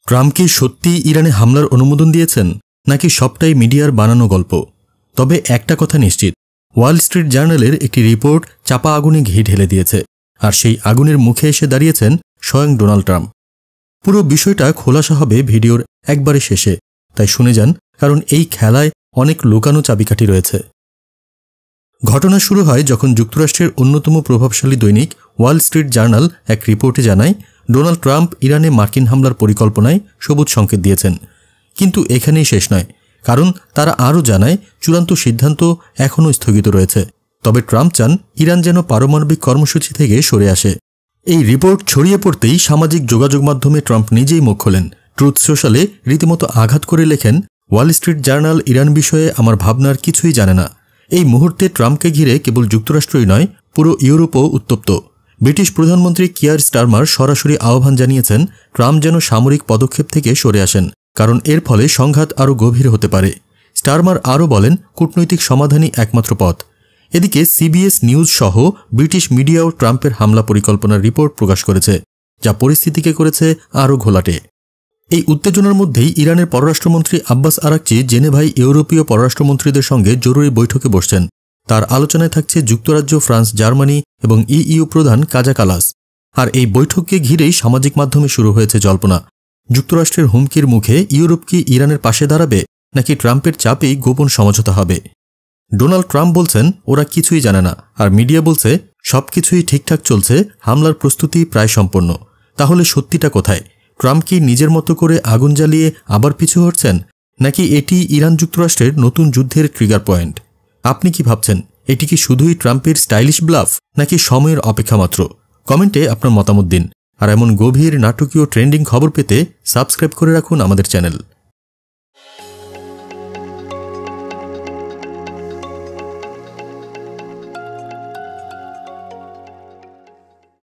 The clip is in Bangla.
ট্রাম্প কি সত্যিই ইরানে হামলার অনুমোদন দিয়েছেন নাকি সবটাই মিডিয়ার বানানো গল্প? তবে একটা কথা নিশ্চিত, ওয়াল স্ট্রিট জার্নালের একটি রিপোর্ট চাপা আগুনে ঘি ঢেলে দিয়েছে, আর সেই আগুনের মুখে এসে দাঁড়িয়েছেন স্বয়ং ডোনাল্ড ট্রাম্প। পুরো বিষয়টা খোলাসা হবে ভিডিওর একবারে শেষে, তাই শুনে যান, কারণ এই খেলায় অনেক লুকানো চাবিকাঠি রয়েছে। ঘটনা শুরু হয় যখন যুক্তরাষ্ট্রের অন্যতম প্রভাবশালী দৈনিক ওয়াল স্ট্রিট জার্নাল এক রিপোর্টে জানায় ডোনাল্ড ট্রাম্প ইরানে মার্কিন হামলার পরিকল্পনায় সবুজ সংকেত দিয়েছেন। কিন্তু এখানেই শেষ নয়, কারণ তারা আরও জানায় চূড়ান্ত সিদ্ধান্ত এখনও স্থগিত রয়েছে। তবে ট্রাম্প চান ইরান যেন পারমাণবিক কর্মসূচি থেকে সরে আসে। এই রিপোর্ট ছড়িয়ে পড়তেই সামাজিক যোগাযোগ মাধ্যমে ট্রাম্প নিজেই মুখ খোলেন। ট্রুথ সোশ্যালে রীতিমতো আঘাত করে লেখেন, ওয়াল স্ট্রিট জার্নাল ইরান বিষয়ে আমার ভাবনার কিছুই জানে না। এই মুহূর্তে ট্রাম্পকে ঘিরে কেবল যুক্তরাষ্ট্রই নয়, পুরো ইউরোপও উত্তপ্ত। ব্রিটিশ প্রধানমন্ত্রী কিয়ার স্টারমার সরাসরি আহ্বান জানিয়েছেন ট্রাম্প যেন সামরিক পদক্ষেপ থেকে সরে আসেন, কারণ এর ফলে সংঘাত আরও গভীর হতে পারে। স্টারমার আরও বলেন, কূটনৈতিক সমাধানই একমাত্র পথ। এদিকে সিবিএস নিউজ সহ ব্রিটিশ মিডিয়াও ট্রাম্পের হামলা পরিকল্পনার রিপোর্ট প্রকাশ করেছে, যা পরিস্থিতিকে করেছে আরও ঘোলাটে। এই উত্তেজনার মধ্যেই ইরানের পররাষ্ট্রমন্ত্রী আব্বাস আরাকচি জেনেভায় ইউরোপীয় পররাষ্ট্রমন্ত্রীদের সঙ্গে জরুরি বৈঠকে বসছেন। তার আলোচনায় থাকছে যুক্তরাজ্য, ফ্রান্স, জার্মানি এবং ইইউ প্রধান কাজা কালাস। আর এই বৈঠককে ঘিরেই সামাজিক মাধ্যমে শুরু হয়েছে জল্পনা। যুক্তরাষ্ট্রের হুমকির মুখে ইউরোপ কি ইরানের পাশে দাঁড়াবে, নাকি ট্রাম্পের চাপেই গোপন সমঝোতা হবে? ডোনাল্ড ট্রাম্প বলছেন ওরা কিছুই জানে না, আর মিডিয়া বলছে সবকিছুই ঠিকঠাক চলছে, হামলার প্রস্তুতি প্রায় সম্পন্ন। তাহলে সত্যিটা কোথায়? ট্রাম্প কি নিজের মতো করে আগুন জ্বালিয়ে আবার পিছু হটছেন, নাকি এটি ইরান যুক্তরাষ্ট্রের নতুন যুদ্ধের ট্রিগার পয়েন্ট? আপনি কি ভাবছেন, এটি কি শুধুই ট্রাম্পের স্টাইলিশ ব্লাফ, নাকি সময়ের অপেক্ষা মাত্র? কমেন্টে আপনার মতামত দিন। আর এমন গভীর, নাটকীয়, ট্রেন্ডিং খবর পেতে সাবস্ক্রাইব করে রাখুন আমাদের চ্যানেল।